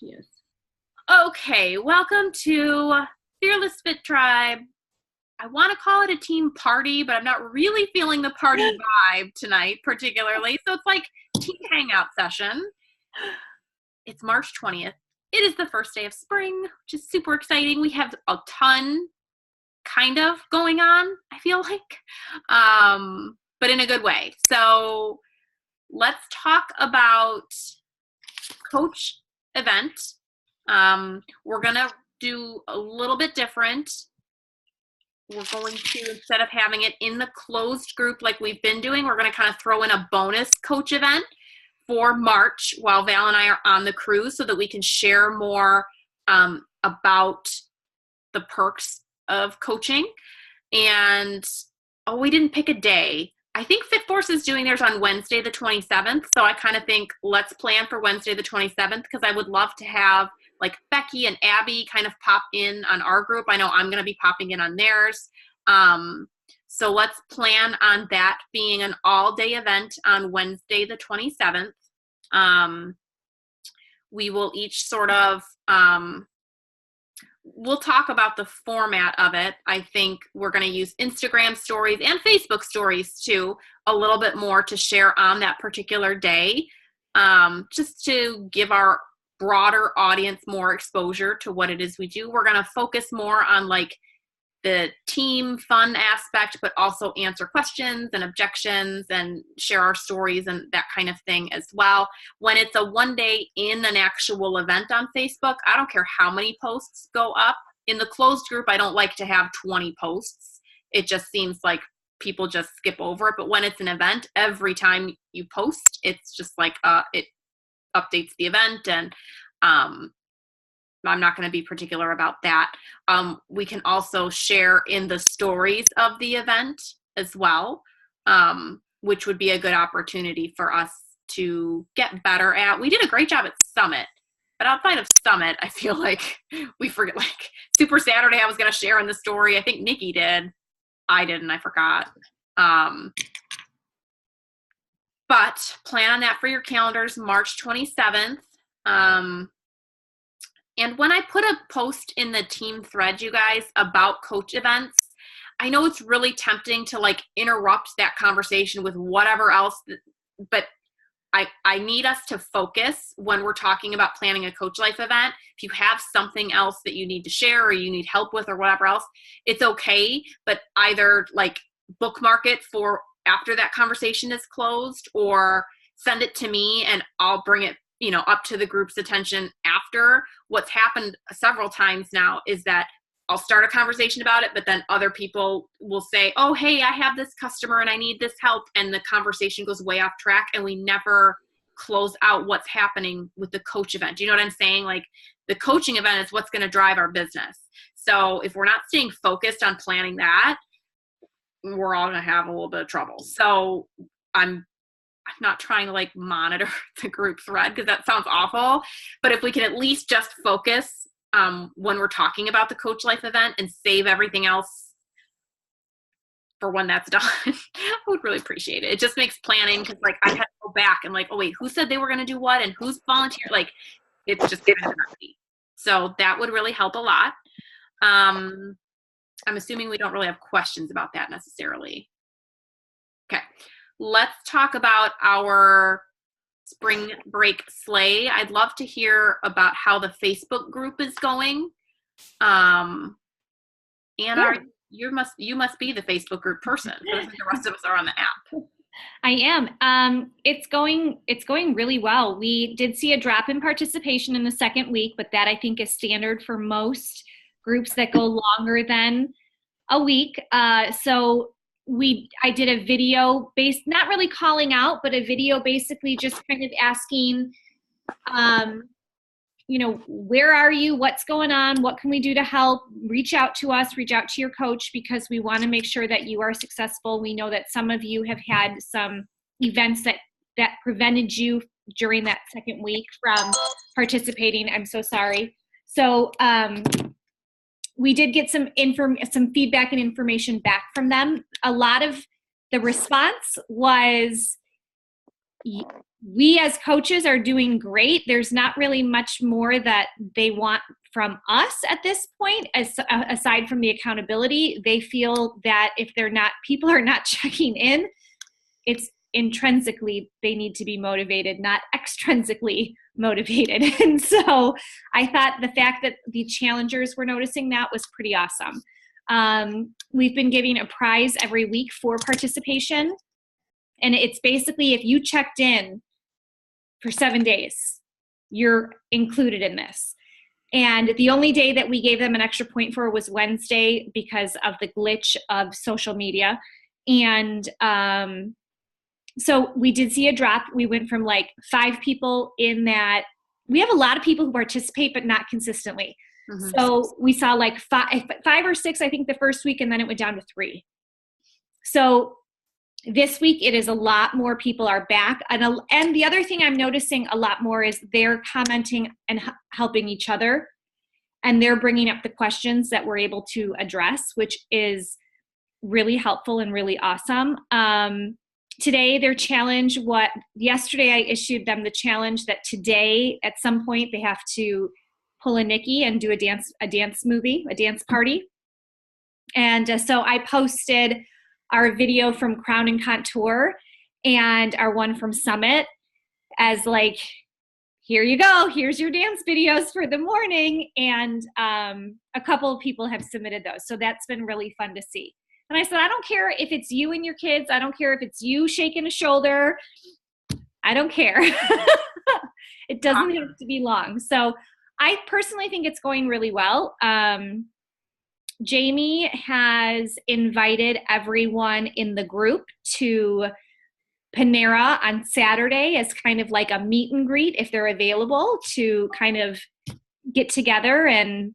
She is. Okay, welcome to Fearless Fit Tribe. I want to call it a team party, but I'm not really feeling the party vibe tonight, particularly. So it's like team hangout session. It's March 20th. It is the first day of spring, which is super exciting. We have a ton kind of going on, I feel like, but in a good way. So let's talk about coach event. We're going to do a little bit different. We're going to, instead of having it in the closed group like we've been doing, we're going to kind of throw in a bonus coach event for March while Val and I are on the cruise so that we can share more about the perks of coaching. And, we didn't pick a day. I think FitForce is doing theirs on Wednesday the 27th. So I kind of think let's plan for Wednesday the 27th because I would love to have like Becky and Abby kind of pop in on our group. I know I'm going to be popping in on theirs. So let's plan on that being an all-day event on Wednesday the 27th. We will each sort of we'll talk about the format of it. I think we're going to use Instagram stories and Facebook stories too, a little bit more to share on that particular day, just to give our broader audience more exposure to what it is we do. We're going to focus more on like the team fun aspect, but also answer questions and objections and share our stories and that kind of thing as well. When it's a one day in an actual event on Facebook, I don't care how many posts go up. In the closed group, I don't like to have 20 posts. It just seems like people just skip over it. But when it's an event, every time you post, it's just like it updates the event, and I'm not going to be particular about that. We can also share in the stories of the event as well, which would be a good opportunity for us to get better at. We did a great job at Summit, but outside of Summit, I feel like we forget, like Super Saturday I was going to share in the story. I think Nikki did. I didn't. I forgot. But plan on that for your calendars, March 27th. And when I put a post in the team thread, you guys, about coach events, I know it's really tempting to like interrupt that conversation with whatever else, but I need us to focus when we're talking about planning a Coach Life event. If you have something else that you need to share or you need help with or whatever else, it's okay, but either like bookmark it for after that conversation is closed or send it to me and I'll bring it up to the group's attention after. What's happened several times now is that I'll start a conversation about it, but then other people will say, oh, hey, I have this customer and I need this help. And the conversation goes way off track and we never close out what's happening with the coach event. Do you know what I'm saying? Like the coaching event is what's going to drive our business. So if we're not staying focused on planning that, we're all going to have a little bit of trouble. So I'm not trying to like monitor the group thread because that sounds awful, but if we can at least just focus when we're talking about the Coach Life event and save everything else for when that's done, I would really appreciate it. It just makes planning, because like I had to go back and like, oh wait, who said they were going to do what and who's volunteered? Like it's just kind of messy. So that would really help a lot. I'm assuming we don't really have questions about that necessarily. Okay. Let's talk about our spring break sleigh. I'd love to hear about how the Facebook group is going. Anna, you must be the Facebook group person. So the rest of us are on the app. I am. It's going really well. We did see a drop in participation in the second week, but that I think is standard for most groups that go longer than a week. So I did a video based, not really calling out, but a video basically just kind of asking, where are you? What's going on? What can we do to help? Reach out to us, reach out to your coach, because we want to make sure that you are successful. We know that some of you have had some events that prevented you during that second week from participating. I'm so sorry. So, we did get some feedback and information back from them. A lot of the response was we as coaches are doing great. There's not really much more that they want from us at this point, aside from the accountability. They feel that if people are not checking in, it's intrinsically they need to be motivated, not extrinsically motivated. And so I thought the fact that the challengers were noticing that was pretty awesome. We've been giving a prize every week for participation. And it's basically if you checked in for 7 days, you're included in this. And the only day that we gave them an extra point for was Wednesday because of the glitch of social media. And so we did see a drop. We went from like 5 people in that. We have a lot of people who participate, but not consistently. Mm-hmm. So we saw like 5 or 6, I think, the first week, and then it went down to 3. So this week, it is a lot more people are back. And the other thing I'm noticing a lot more is they're commenting and helping each other. And they're bringing up the questions that we're able to address, which is really helpful and really awesome. Today, their challenge, yesterday I issued them the challenge that today, at some point, they have to pull a Nikki and do a dance party. And so I posted our video from Crown and Contour and our one from Summit as like, here you go, here's your dance videos for the morning. And a couple of people have submitted those. So that's been really fun to see. And I said, I don't care if it's you and your kids. I don't care if it's you shaking a shoulder. I don't care. It doesn't have to be long. So I personally think it's going really well. Jamie has invited everyone in the group to Panera on Saturday as kind of like a meet and greet if they're available to kind of get together and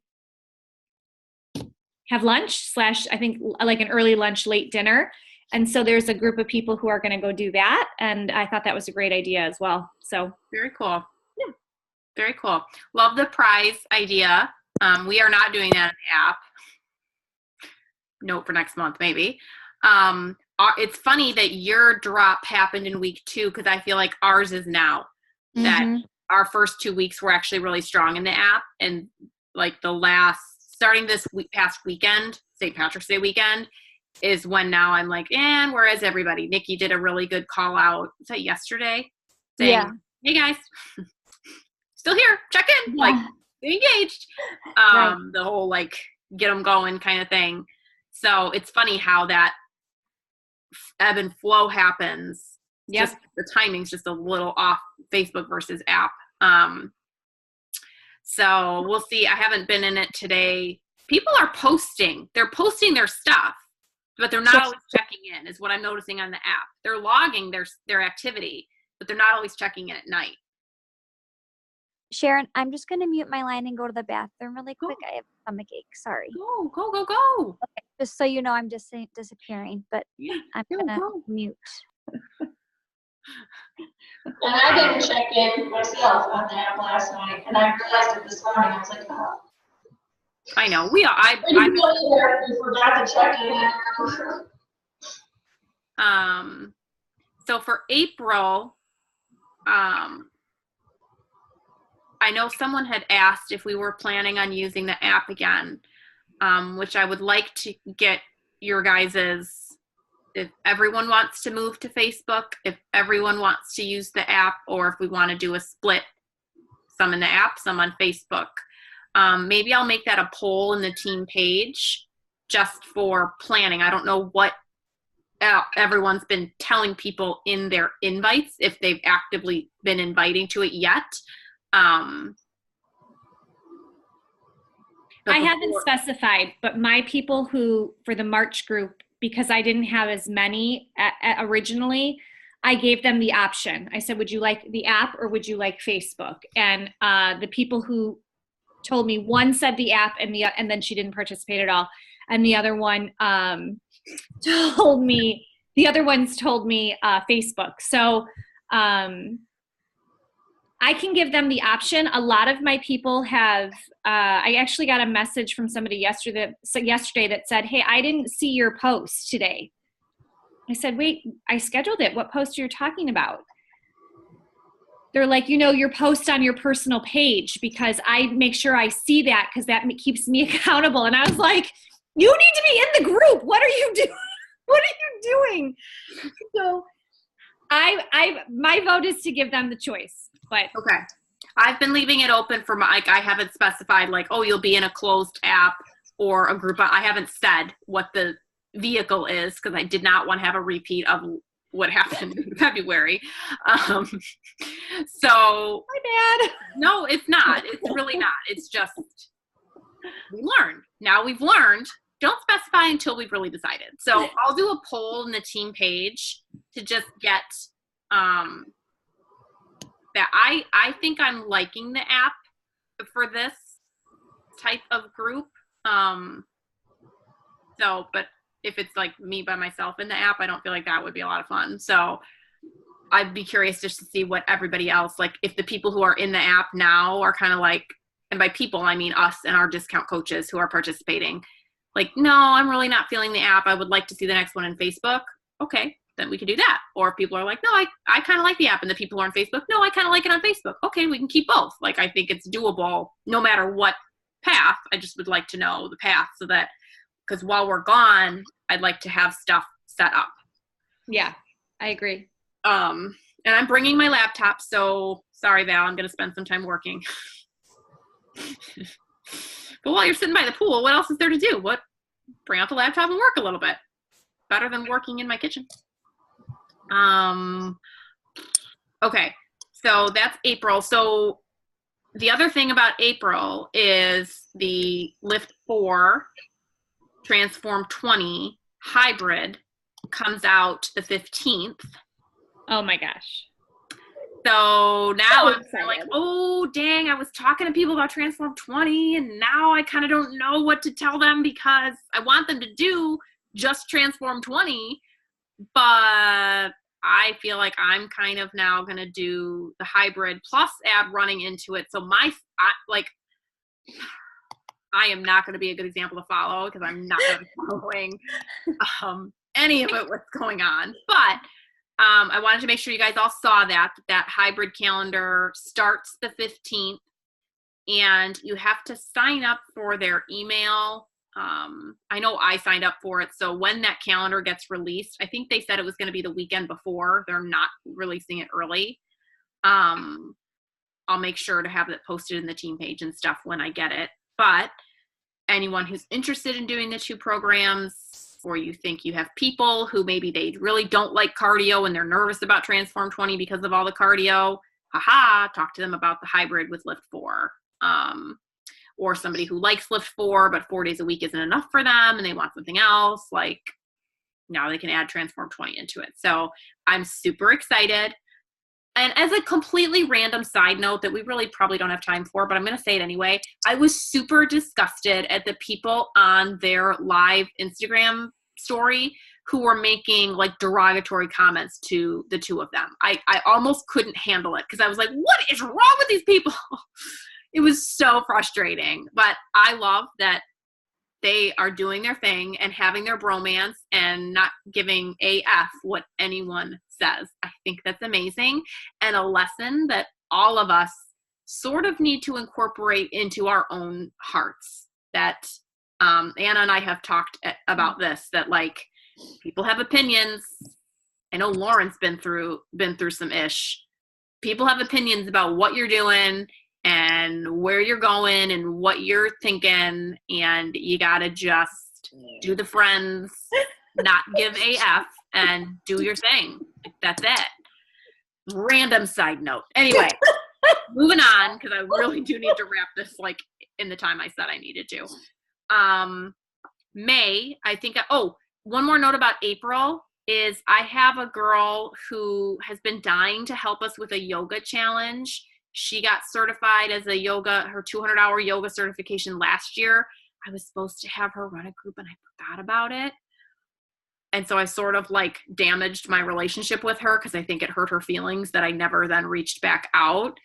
have lunch / I think like an early lunch, late dinner. And so there's a group of people who are going to go do that. And I thought that was a great idea as well. So very cool. Yeah. Very cool. Love the prize idea. We are not doing that in the app. Note for next month, maybe. It's funny that your drop happened in week 2 because I feel like ours is now. Mm-hmm. That our first 2 weeks were actually really strong in the app, and like starting this past weekend, St. Patrick's Day weekend, is when now I'm like, and where is everybody? Nikki did a really good call out. Was that yesterday? Saying, hey guys, still here, check in, like engaged. Right. The whole like get them going kind of thing. So it's funny how that ebb and flow happens. Yep. Just the timing's just a little off Facebook versus app. So we'll see. I haven't been in it today. People are posting. They're posting their stuff, but they're not always checking in is what I'm noticing on the app. They're logging their activity, but they're not always checking in at night. Sharon, I'm just going to mute my line and go to the bathroom really quick. I have a stomach ache. Sorry. Go. Okay, just so you know, I'm just disappearing, but I'm going to mute. And I didn't check in myself on the app last night, and I realized it this morning. I was like, oh. I know. We forgot to check in. So for April, I know someone had asked if we were planning on using the app again, which I would like to get your guys's, if everyone wants to move to Facebook, if everyone wants to use the app, or if we want to do a split, some in the app, some on Facebook. Maybe I'll make that a poll in the team page just for planning. I don't know what everyone's been telling people in their invites, if they've actively been inviting to it yet. I haven't specified, but my people who, for the March group, because I didn't have as many originally, I gave them the option. I said, would you like the app or would you like Facebook? And the people who told me, one said the app and then she didn't participate at all. And the other one told me Facebook. So I can give them the option. A lot of my people have, I actually got a message from somebody yesterday that said, hey, I didn't see your post today. I said, wait, I scheduled it. What post are you talking about? They're like, your post on your personal page, because I make sure I see that because that keeps me accountable. And I was like, you need to be in the group. What are you doing? What are you doing? So my vote is to give them the choice. But okay. I've been leaving it open for I haven't specified like, oh, you'll be in a closed app or a group. I haven't said what the vehicle is because I did not want to have a repeat of what happened in February. So my bad. No, it's not. It's really not. It's just we learned. Now we've learned. Don't specify until we've really decided. So I'll do a poll in the team page to just get that I think I'm liking the app for this type of group. But if it's like me by myself in the app, I don't feel like that would be a lot of fun. So I'd be curious just to see what everybody else, like if the people who are in the app now are kind of like, and by people, I mean us and our discount coaches who are participating, like, no, I'm really not feeling the app. I would like to see the next one in Facebook. Okay, then we could do that. Or if people are like, no, I kind of like the app, and the people who are on Facebook, no, I kind of like it on Facebook. Okay, we can keep both. Like, I think it's doable no matter what path. I just would like to know the path so that, because while we're gone, I'd like to have stuff set up. Yeah, I agree. And I'm bringing my laptop, so sorry, Val, I'm going to spend some time working. But while you're sitting by the pool, what else is there to do? Bring out the laptop and work a little bit. Better than working in my kitchen. Okay, so that's April. So the other thing about April is the Lift 4 Transform 20 hybrid comes out the 15th. Oh my gosh. So now I'm like, oh, dang, I was talking to people about Transform 20 and now I kind of don't know what to tell them because I want them to do just Transform 20, but I feel like I'm kind of now going to do the hybrid plus add running into it. So I am not going to be a good example to follow because I'm not going to be following any of it, what's going on. But I wanted to make sure you guys all saw that hybrid calendar starts the 15th, and you have to sign up for their email. I know I signed up for it. So when that calendar gets released, I think they said it was going to be the weekend before. They're not releasing it early. I'll make sure to have it posted in the team page and stuff when I get it. But anyone who's interested in doing the two programs, or you think you have people who maybe they really don't like cardio and they're nervous about Transform 20 because of all the cardio, talk to them about the hybrid with Lift 4. Or somebody who likes Lift 4, but 4 days a week isn't enough for them and they want something else, like now they can add Transform 20 into it. So I'm super excited. And as a completely random side note that we really probably don't have time for, but I'm going to say it anyway, I was super disgusted at the people on their live Instagram story who were making like derogatory comments to the two of them. I almost couldn't handle it because I was like, what is wrong with these people? It was so frustrating, but I love that they are doing their thing and having their bromance and not giving AF what anyone says. I think that's amazing and a lesson that all of us sort of need to incorporate into our own hearts. That Anna and I have talked about this, that like people have opinions. I know Lauren's been through some ish. People have opinions about what you're doing and where you're going and what you're thinking, and you gotta just do the friends, not give AF, and do your thing. That's it. Random side note. Anyway, moving on, because I really do need to wrap this like in the time I said I needed to. May, I think, one more note about April is I have a girl who has been dying to help us with a yoga challenge. She got certified as her 200-hour yoga certification last year. I was supposed to have her run a group and I forgot about it. And so I sort of like damaged my relationship with her because I think it hurt her feelings that I never then reached back out.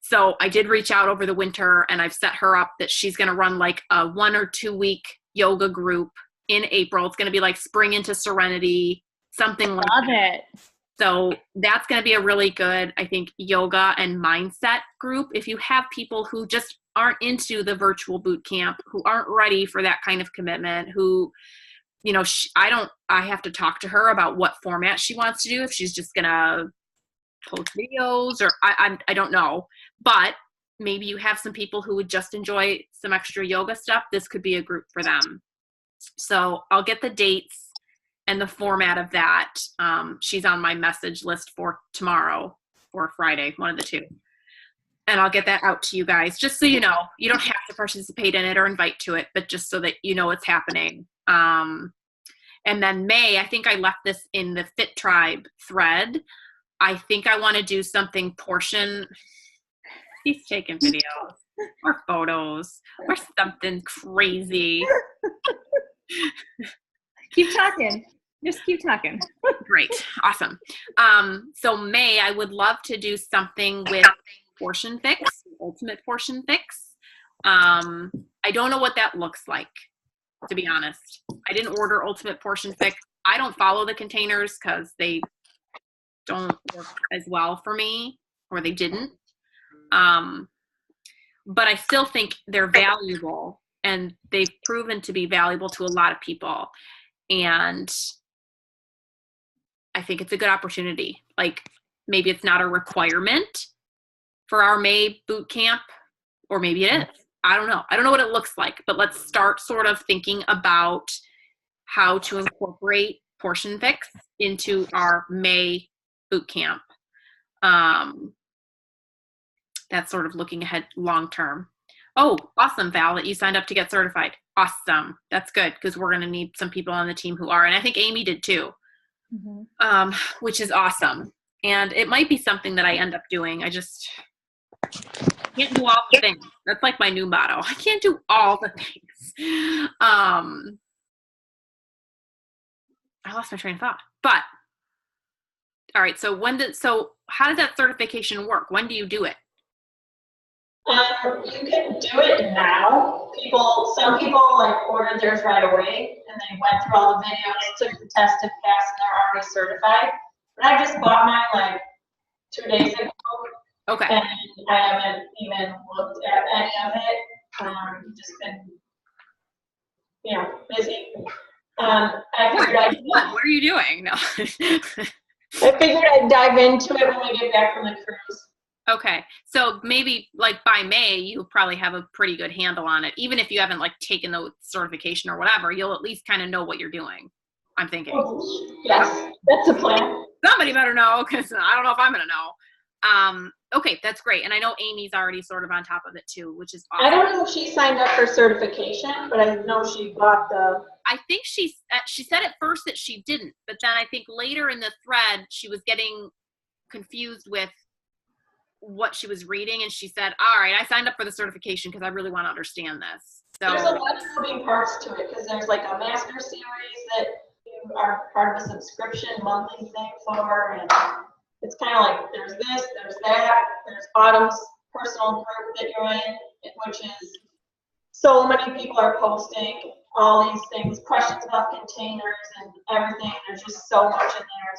So I did reach out over the winter and I've set her up that she's going to run like a 1 or 2 week yoga group in April. It's going to be like Spring into Serenity, something like that. Love it. So that's going to be a really good, I think, yoga and mindset group. If you have people who just aren't into the virtual boot camp, who aren't ready for that kind of commitment, who, you know, I have to talk to her about what format she wants to do. If she's just going to post videos or I don't know, but maybe you have some people who would just enjoy some extra yoga stuff. This could be a group for them. So I'll get the dates and the format of that. She's on my message list for tomorrow or Friday, one of the two. And I'll get that out to you guys, just so you know. You don't have to participate in it or invite to it, but just so that you know it's happening. And then May, I think I left this in the Fit Tribe thread. I think I want to do something portion. He's taking videos or photos or something crazy. Keep talking. Just keep talking. Great. Awesome. So May, I would love to do something with portion fix, ultimate portion fix. I don't know what that looks like, to be honest. I didn't order ultimate portion fix. I don't follow the containers because they don't work as well for me, or they didn't. But I still think they're valuable, and they've proven to be valuable to a lot of people. And I think it's a good opportunity. Like, maybe it's not a requirement for our May boot camp, or maybe it is. I don't know. I don't know what it looks like, but let's start sort of thinking about how to incorporate portion fix into our May boot camp. That's sort of looking ahead long term. Oh, awesome, Val, that you signed up to get certified. Awesome. That's good, because we're going to need some people on the team who are, and I think Amy did too, which is awesome. And it might be something that I end up doing. I just can't do all the things. That's like my new motto. I can't do all the things. I lost my train of thought. But all right, so how does that certification work? When do you do it? You can do it now. Some people like ordered theirs right away, and they went through all the videos, took the test, and passed, and they're already certified. But I just bought mine like 2 days ago. Okay. And I haven't even looked at any of it. Just been, busy. I figured what are you doing? No. I figured I'd dive into it when we get back from the cruise. Okay. So maybe like by May, you probably have a pretty good handle on it. Even if you haven't like taken the certification or whatever, you'll at least kind of know what you're doing, I'm thinking. Yes, that's the plan. Somebody better know, because I don't know if I'm going to know. Okay, that's great. And I know Amy's already sort of on top of it too, which is awesome. I don't know if she signed up for certification, but I know she bought the... I think she said at first that she didn't, but then I think later in the thread, she was getting confused with what she was reading, and she said, all right, I signed up for the certification because I really want to understand this. So there's a lot of moving parts to it, because there's like a master series that you are part of a subscription monthly thing for, and it's kind of like there's this, there's that, there's Autumn's personal group that you're in, which is so many people are posting all these things, questions about containers and everything. There's just so much in there.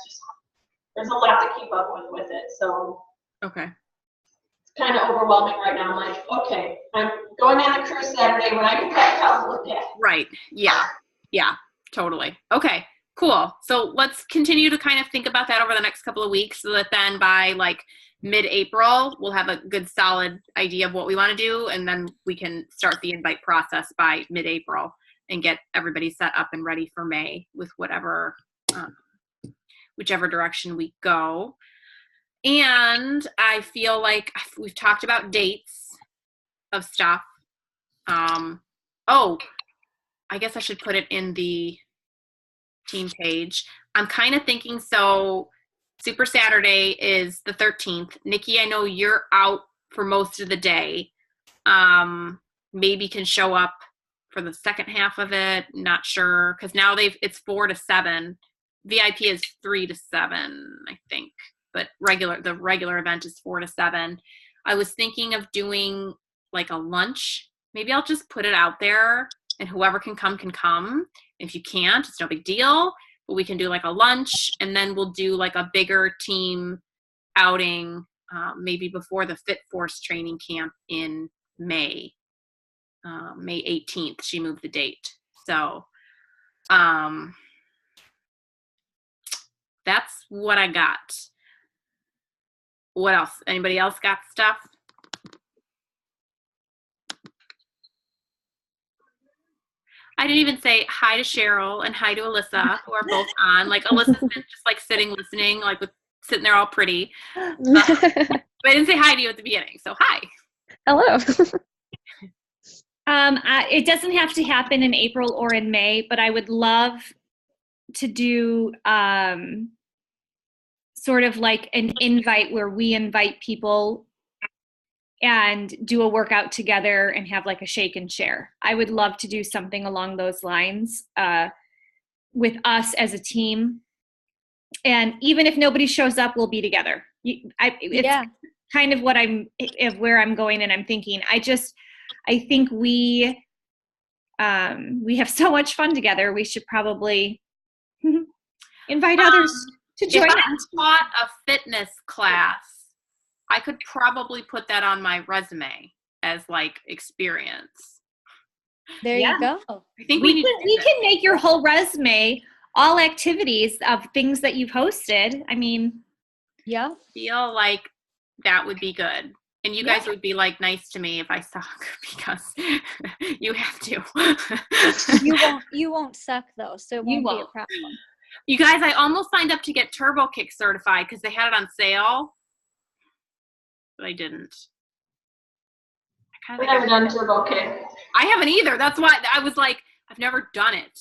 There's a lot to keep up with it. So okay. Kind of overwhelming right now. I'm like, okay, I'm going on the cruise Saturday. When I get back, I'll look at it. Right. Yeah, totally. Okay, cool. So let's continue to kind of think about that over the next couple of weeks, so that then by like mid-April, we'll have a good solid idea of what we want to do, and then we can start the invite process by mid-April and get everybody set up and ready for May with whatever, whichever direction we go. And I feel like we've talked about dates of stuff. Oh, I guess I should put it in the team page. I'm kind of thinking, so Super Saturday is the 13th. Nikki, I know you're out for most of the day. Maybe can show up for the second half of it. Not sure, because now it's 4 to 7. VIP is 3 to 7, I think. But the regular event is 4 to 7. I was thinking of doing like a lunch. Maybe I'll just put it out there, and whoever can come can come. If you can't, it's no big deal. we can do like a lunch, and then we'll do like a bigger team outing, maybe before the Fit Force training camp in May. May 18th, she moved the date. So that's what I got. What else? Anybody else got stuff? I didn't even say hi to Cheryl and hi to Alyssa, who are both on. Like, Alyssa's been just like sitting, listening, like sitting there all pretty. But I didn't say hi to you at the beginning, so hi. Hello. It doesn't have to happen in April or in May, but I would love to do sort of like an invite where we invite people and do a workout together and have like a shake and share. I would love to do something along those lines with us as a team. And even if nobody shows up, we'll be together. It's kind of where I'm going, and I'm thinking, I think we have so much fun together. We should probably invite others to join us. If I taught a fitness class, I could probably put that on my resume as like experience. There you go. I think we can make your whole resume all activities of things that you've hosted. I mean, yeah, feel like that would be good. And you guys would be like nice to me if I suck, because you have to. You won't suck though, so it won't be a problem. You guys, I almost signed up to get Turbo Kick certified because they had it on sale, but I didn't. I've never done Turbo Kick. I haven't either. That's why I was like, I've never done it.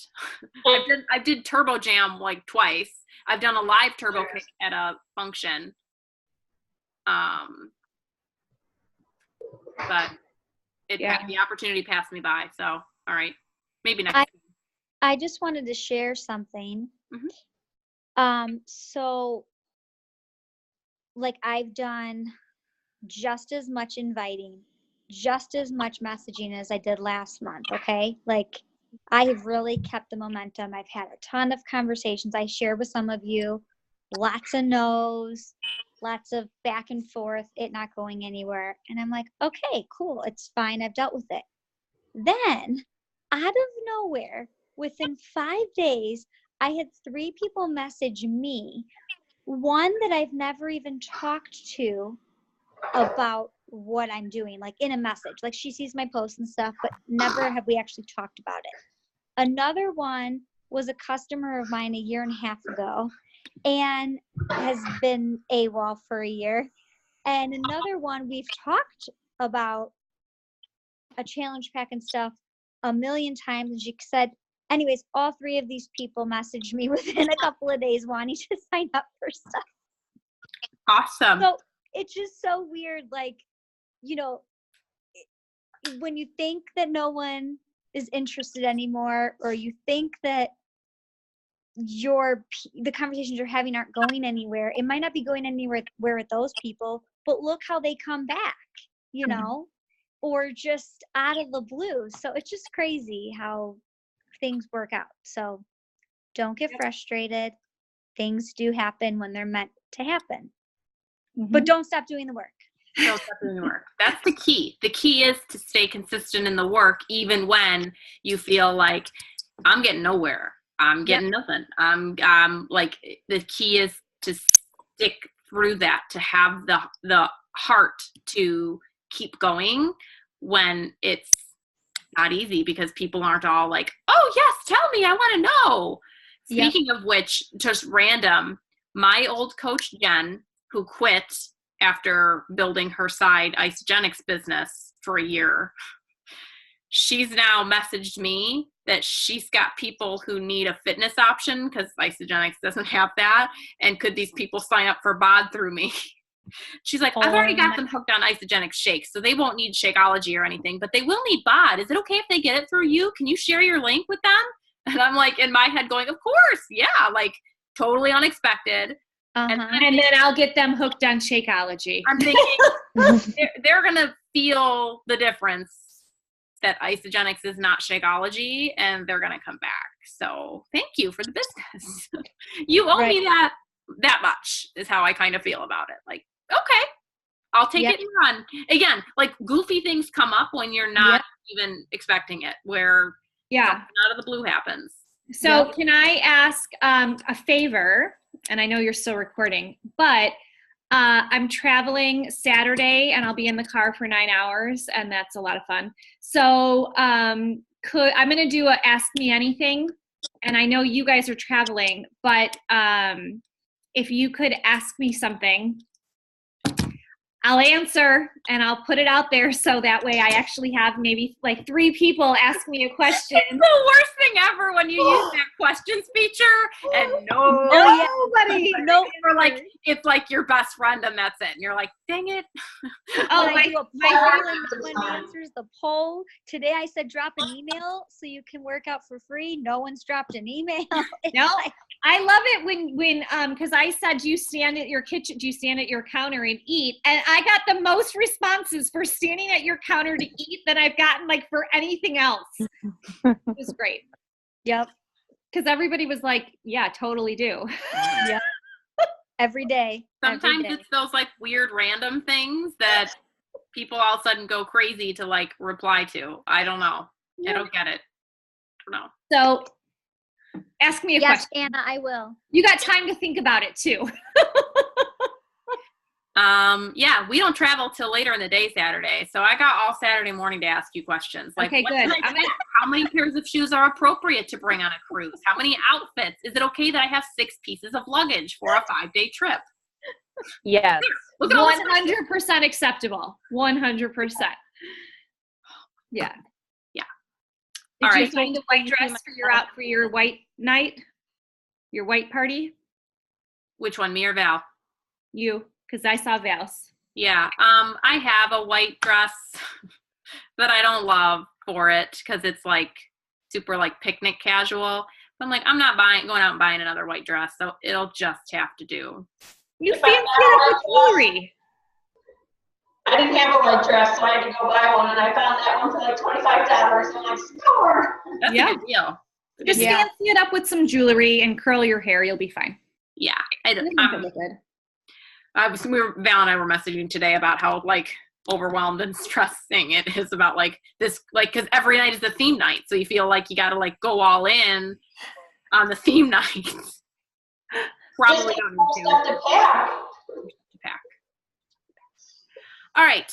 I did Turbo Jam like twice. I've done a live Turbo Kick at a function. But the opportunity passed me by. So, all right, maybe next time. I just wanted to share something. Mm-hmm. So like I've done just as much inviting, just as much messaging as I did last month. Okay. Like I have really kept the momentum. I've had a ton of conversations. I shared with some of you, lots of no's, lots of back and forth, it not going anywhere. And I'm like, okay, cool. It's fine. I've dealt with it. Then out of nowhere, within 5 days, I had 3 people message me, one that I've never even talked to about what I'm doing, like in a message. Like she sees my posts and stuff, but never have we actually talked about it. Another one was a customer of mine a year and a half ago and has been AWOL for a year. And another one, we've talked about a challenge pack and stuff a million times. And she said, anyways, all 3 of these people messaged me within a couple of days wanting to sign up for stuff. Awesome. So it's just so weird. Like, you know, when you think that no one is interested anymore, or you think that the conversations you're having aren't going anywhere, it might not be going anywhere with those people, but look how they come back, you know, or just out of the blue. So it's just crazy how things work out. So don't get frustrated. Things do happen when they're meant to happen. But don't stop doing the work. Don't stop doing the work. That's the key. The key is to stay consistent in the work, even when you feel like I'm getting nowhere. I'm getting nothing. I'm like, the key is to stick through that, to have the heart to keep going when it's not easy, because people aren't all like, oh yes, tell me, I want to know. Speaking of which, just random, my old coach Jen, who quit after building her side isogenics business for a year, she's now messaged me that she's got people who need a fitness option because isogenics doesn't have that, and could these people sign up for BOD through me? She's like, I've already got them hooked on isogenic shakes, so they won't need Shakeology or anything, but they will need BOD. Is it okay if they get it through you? Can you share your link with them? And I'm like, in my head going, of course, yeah, like totally unexpected. And then I'll get them hooked on Shakeology. I'm thinking they're going to feel the difference that Isagenix is not Shakeology, and they're going to come back. So thank you for the business. You owe me that much is how I kind of feel about it. Like, okay, I'll take it and run. Again, like goofy things come up when you're not even expecting it, where something out of the blue happens. So can I ask a favor? And I know you're still recording, but I'm traveling Saturday and I'll be in the car for 9 hours, and that's a lot of fun. So I'm going to do a Ask Me Anything, and I know you guys are traveling, but if you could ask me something, I'll answer and I'll put it out there so that way I actually have maybe like 3 people ask me a question. It's the worst thing ever when you use that questions feature and nobody. Or like it's like your best friend and that's it. And you're like, dang it. When answers the poll. Today I said drop an email so you can work out for free. No one's dropped an email. I love it when because I said, do you stand at your kitchen? Do you stand at your counter and eat? And I got the most responses for standing at your counter to eat than I've gotten like for anything else. It was great. Yep. Because everybody was like, yeah, totally do. Yep. Every day. Sometimes it's those like weird random things that people all of a sudden go crazy to like reply to. I don't know. I don't get it. I don't know. So ask me a question. Yes, Anna, I will. You got time to think about it too. Yeah, we don't travel till later in the day Saturday, so I got all Saturday morning to ask you questions. Like, okay, good. How many pairs of shoes are appropriate to bring on a cruise? How many outfits? Is it okay that I have 6 pieces of luggage for a 5-day trip? Yes. 100% acceptable. 100%. Yeah. Yeah. Did you find a white dress for your white night? Your white party? Which one, me or Val? You, because I saw Val's. Yeah. I have a white dress that I don't love for it because it's like super like picnic casual. But I'm like, I'm not going out and buying another white dress, so it'll just have to do. You fancy it with jewelry. I didn't have a white dress, so I had to go buy one, and I found that one for like $25. I'm like, score! That's a good deal. Just fancy it up with some jewelry and curl your hair. You'll be fine. Yeah. Val and I were messaging today about how like overwhelmed and stressing it is about like this, like, because every night is the theme night, so you feel like you got to like go all in on the theme night. Probably don't need to pack. All right.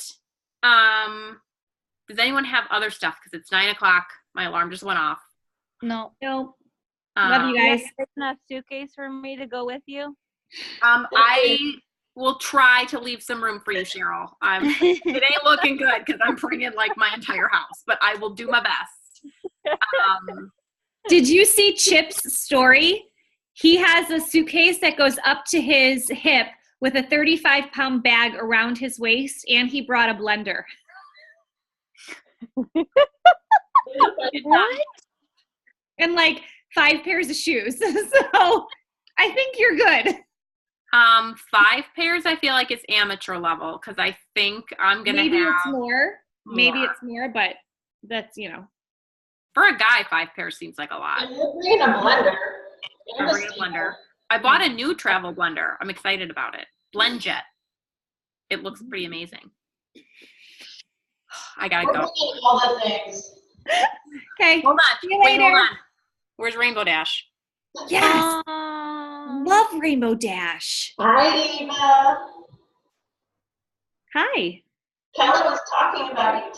Does anyone have other stuff? Because it's 9:00. My alarm just went off. No. Love you guys. There's enough suitcase for me to go with you. I will try to leave some room for you, Cheryl. It ain't looking good because I'm bringing like my entire house, but I will do my best. Did you see Chip's story? He has a suitcase that goes up to his hip with a 35-pound bag around his waist, and he brought a blender. What? And like 5 pairs of shoes. So I think you're good. 5 pairs I feel like it's amateur level because I think I'm going to have Maybe it's more, but that's, For a guy, 5 pairs seems like a lot. And you're bringing a blender. I'm bringing a blender. I bought a new travel blender. I'm excited about it. BlendJet. It looks pretty amazing. I gotta go. All the things. Okay. Hold on. See you later. Hold on. Where's Rainbow Dash? Yes. Love Rainbow Dash. Hi, Eva. Hi. Kelly was talking about you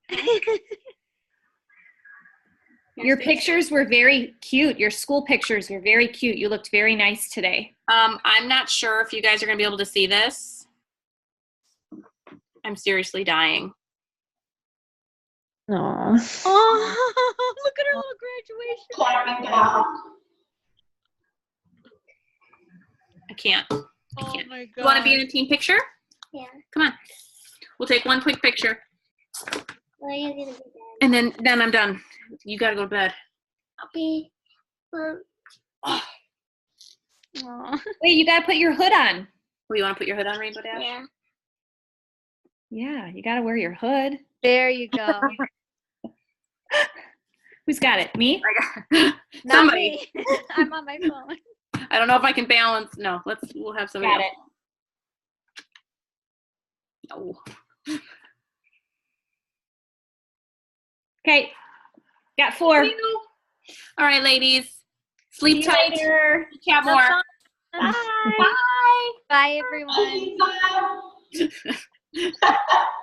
today. Your pictures were very cute. Your school pictures were very cute. You looked very nice today. I'm not sure if you guys are going to be able to see this. I'm seriously dying. Aww. Oh, look at her little graduation. Clapping down. I can't. Oh my God. You want to be in a team picture? Yeah. Come on. We'll take one quick picture. Well, you're gonna be dead. And then I'm done. You got to go to bed. Okay. Well, Wait, you got to put your hood on. Well, you want to put your hood on, Rainbow Dash? yeah. Yeah, you got to wear your hood. There you go. Who's got it? Me? Not Somebody. me. I'm on my phone. I don't know if I can balance. No, we'll have somebody Got else. it. Oh. Okay. Got 4. All right, ladies. Sleep See you tight. later. Chat more. Bye. Bye. Bye, everyone. Bye.